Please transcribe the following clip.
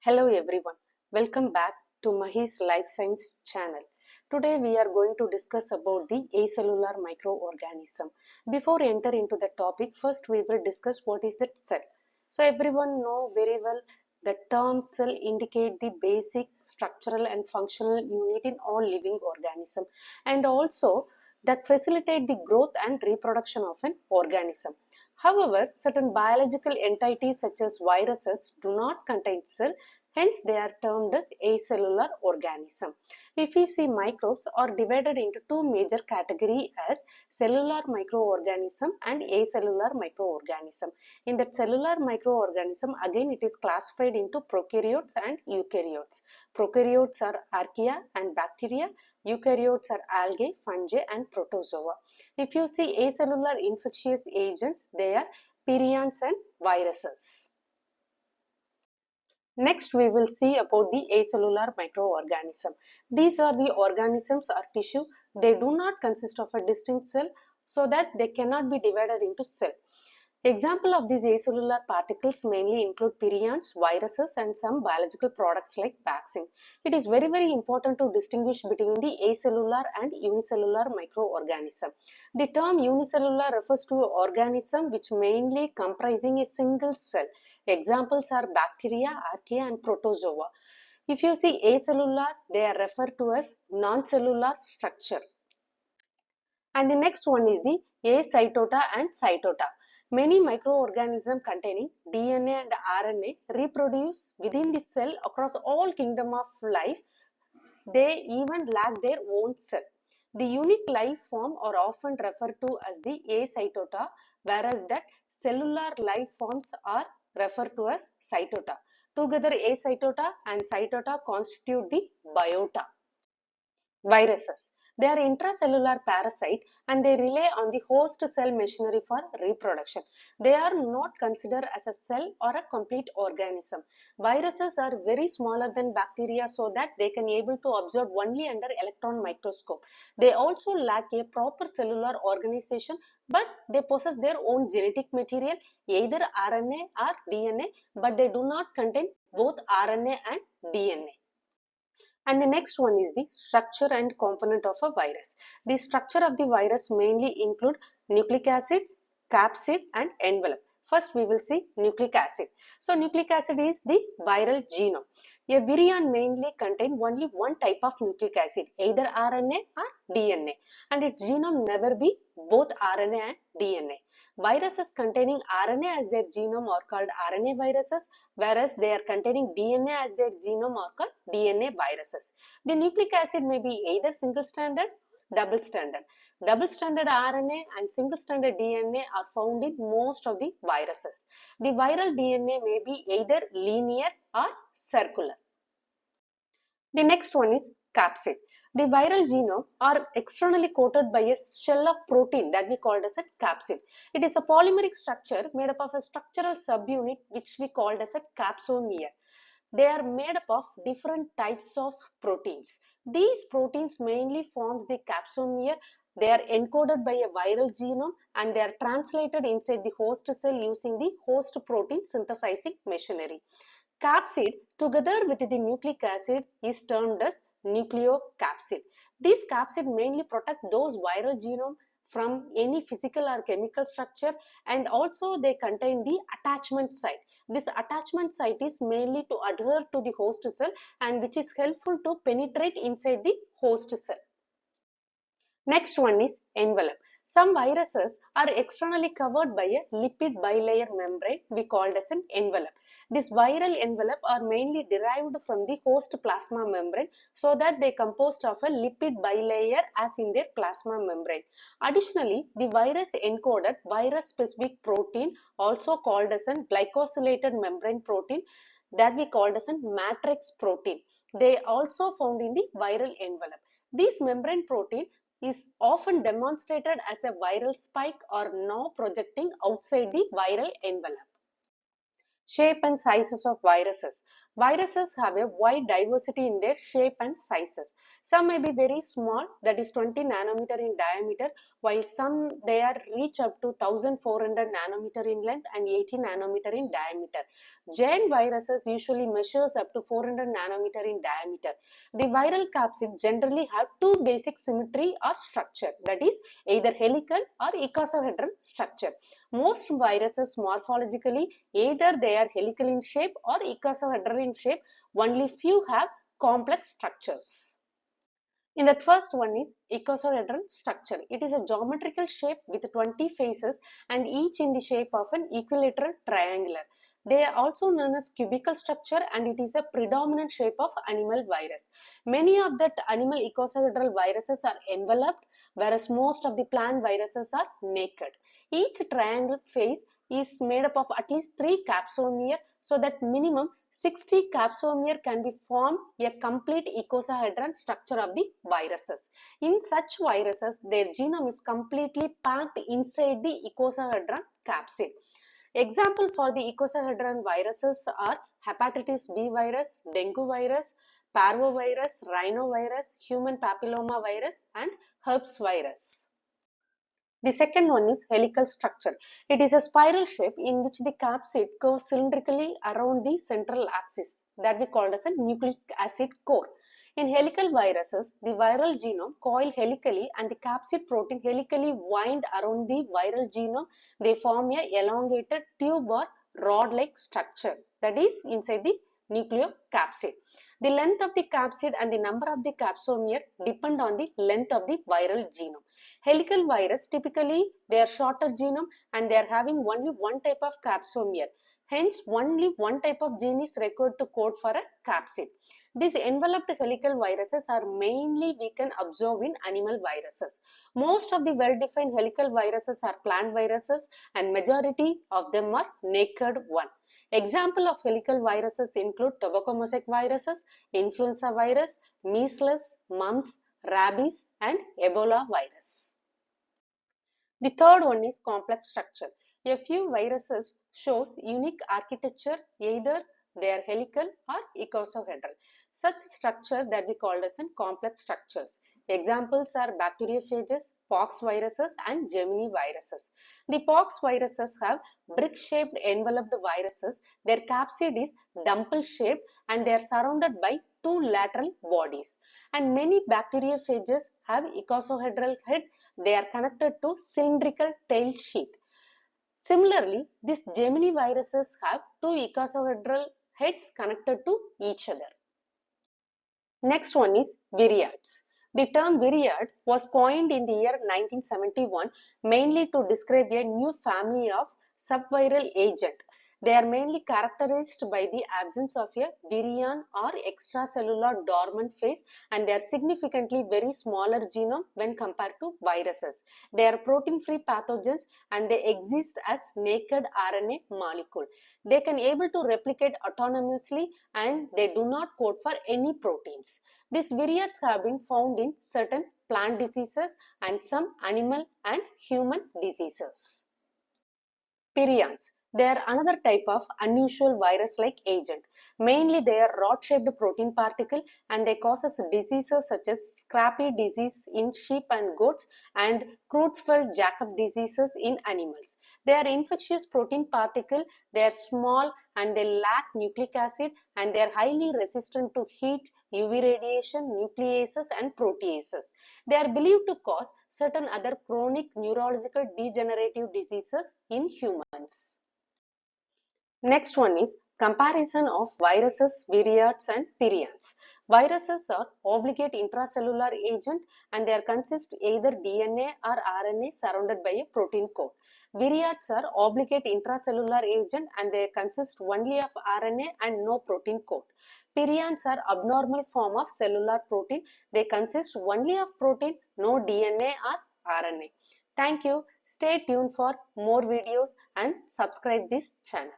Hello everyone, welcome back to Mahi's Life Science channel. Today we are going to discuss about the acellular microorganism. Before enter into the topic, first we will discuss what is the cell. So everyone know very well the term cell indicate the basic structural and functional unit in all living organism and also that facilitate the growth and reproduction of an organism. However, certain biological entities such as viruses do not contain cell. Hence, they are termed as acellular organism. If we see microbes are divided into two major categories as cellular microorganism and acellular microorganism. In the cellular microorganism, again it is classified into prokaryotes and eukaryotes. Prokaryotes are archaea and bacteria. Eukaryotes are algae, fungi and protozoa. If you see acellular infectious agents, they are prions and viruses. Next, we will see about the acellular microorganism. These are the organisms or tissue. They do not consist of a distinct cell, so that they cannot be divided into cell. Example of these acellular particles mainly include prions, viruses and some biological products like vaccine. It is very important to distinguish between the acellular and unicellular microorganism. The term unicellular refers to an organism which mainly comprising a single cell. Examples are bacteria, archaea and protozoa. If you see acellular, they are referred to as non-cellular structure. And the next one is the acytota and cytota. Many microorganisms containing DNA and RNA reproduce within the cell across all kingdom of life. They even lack their own cell. The unique life form are often referred to as the acytota, whereas that cellular life forms are referred to as cytota. Together, acytota and cytota constitute the biota. Viruses. They are intracellular parasite and they rely on the host cell machinery for reproduction. They are not considered as a cell or a complete organism. Viruses are very smaller than bacteria so that they can able to observe only under electron microscope. They also lack a proper cellular organization, but they possess their own genetic material, either RNA or DNA, but they do not contain both RNA and DNA. And the next one is the structure and component of a virus. The structure of the virus mainly include nucleic acid, capsid and envelope. First we will see nucleic acid. So nucleic acid is the viral genome. A virion mainly contain only one type of nucleic acid, either RNA or DNA, and its genome never be both RNA and DNA. Viruses containing RNA as their genome are called RNA viruses, whereas they are containing DNA as their genome are called DNA viruses. The nucleic acid may be either single stranded, double stranded. Double stranded RNA and single stranded DNA are found in most of the viruses. The viral DNA may be either linear or circular. The next one is capsid. The viral genome are externally coated by a shell of protein that we called as a capsid. It is a polymeric structure made up of a structural subunit which we called as a capsomere. They are made up of different types of proteins. These proteins mainly forms the capsomere. They are encoded by a viral genome and they are translated inside the host cell using the host protein synthesizing machinery. Capsid together with the nucleic acid is termed as nucleocapsid. These capsid mainly protect those viral genome from any physical or chemical structure, and also they contain the attachment site. This attachment site is mainly to adhere to the host cell and which is helpful to penetrate inside the host cell. Next one is envelope. Some viruses are externally covered by a lipid bilayer membrane we called as an envelope. This viral envelope are mainly derived from the host plasma membrane so that they composed of a lipid bilayer as in their plasma membrane. Additionally, the virus encoded virus specific protein also called as an glycosylated membrane protein that we called as a matrix protein. They also found in the viral envelope. This membrane protein is often demonstrated as a viral spike or now projecting outside the viral envelope. Shape and sizes of viruses. Viruses have a wide diversity in their shape and sizes. Some may be very small, that is 20 nanometer in diameter, while some they are reach up to 1400 nanometer in length and 80 nanometer in diameter. Giant viruses usually measures up to 400 nanometer in diameter. The viral capsid generally have two basic symmetry or structure, that is either helical or icosahedral structure. Most viruses morphologically either they are helical in shape or icosahedral in shape. Only few have complex structures. In that first one is icosahedral structure. It is a geometrical shape with 20 faces and each in the shape of an equilateral triangular. They are also known as cubical structure and it is a predominant shape of animal virus. Many of that animal icosahedral viruses are enveloped, whereas most of the plant viruses are naked. Each triangle face is made up of at least 3 capsomere, so that minimum 60 capsomere can be formed a complete icosahedral structure of the viruses. In such viruses, their genome is completely packed inside the icosahedral capsid. Example for the icosahedral viruses are hepatitis B virus, dengue virus, parvovirus, rhinovirus, human papilloma virus, and herpes virus. The second one is helical structure. It is a spiral shape in which the capsid curves cylindrically around the central axis that we call as a nucleic acid core. In helical viruses, the viral genome coil helically and the capsid protein helically wind around the viral genome. They form a elongated tube or rod-like structure that is inside the nucleocapsid. The length of the capsid and the number of the capsomere depend on the length of the viral genome. Helical virus typically they are shorter genome and they are having only one type of capsomere. Hence, only one type of gene is required to code for a capsid. These enveloped helical viruses are mainly we can observe in animal viruses. Most of the well-defined helical viruses are plant viruses and majority of them are naked one. Example of helical viruses include tobacco mosaic viruses, influenza virus, measles, mumps, rabies, and Ebola virus. The third one is complex structure. A few viruses shows unique architecture, either they are helical or icosahedral. Such structure that we call as in complex structures. Examples are bacteriophages, pox viruses, and Gemini viruses. The pox viruses have brick-shaped enveloped viruses. Their capsid is dumbbell-shaped and they are surrounded by two lateral bodies. And many bacteriophages have icosahedral head. They are connected to cylindrical tail sheath. Similarly, these Gemini viruses have two icosahedral heads connected to each other. Next one is Viroids. The term Viroid was coined in the year 1971 mainly to describe a new family of subviral agent. They are mainly characterized by the absence of a virion or extracellular dormant phase and they are significantly very smaller genome when compared to viruses. They are protein-free pathogens and they exist as naked RNA molecule. They can able to replicate autonomously and they do not code for any proteins. These viroids have been found in certain plant diseases and some animal and human diseases. Prions. They are another type of unusual virus-like agent. Mainly they are rod-shaped protein particle and they causes diseases such as scrapie disease in sheep and goats and Creutzfeldt-Jakob diseases in animals. They are infectious protein particle. They are small and they lack nucleic acid and they are highly resistant to heat, UV radiation, nucleases and proteases. They are believed to cause certain other chronic neurological degenerative diseases in humans. Next one is comparison of viruses, viroids and prions. Viruses are obligate intracellular agent and they consist either DNA or RNA surrounded by a protein core. Viroids are obligate intracellular agent and they consist only of RNA and no protein core. Prions are abnormal form of cellular protein. They consist only of protein, no DNA or RNA. Thank you. Stay tuned for more videos and subscribe this channel.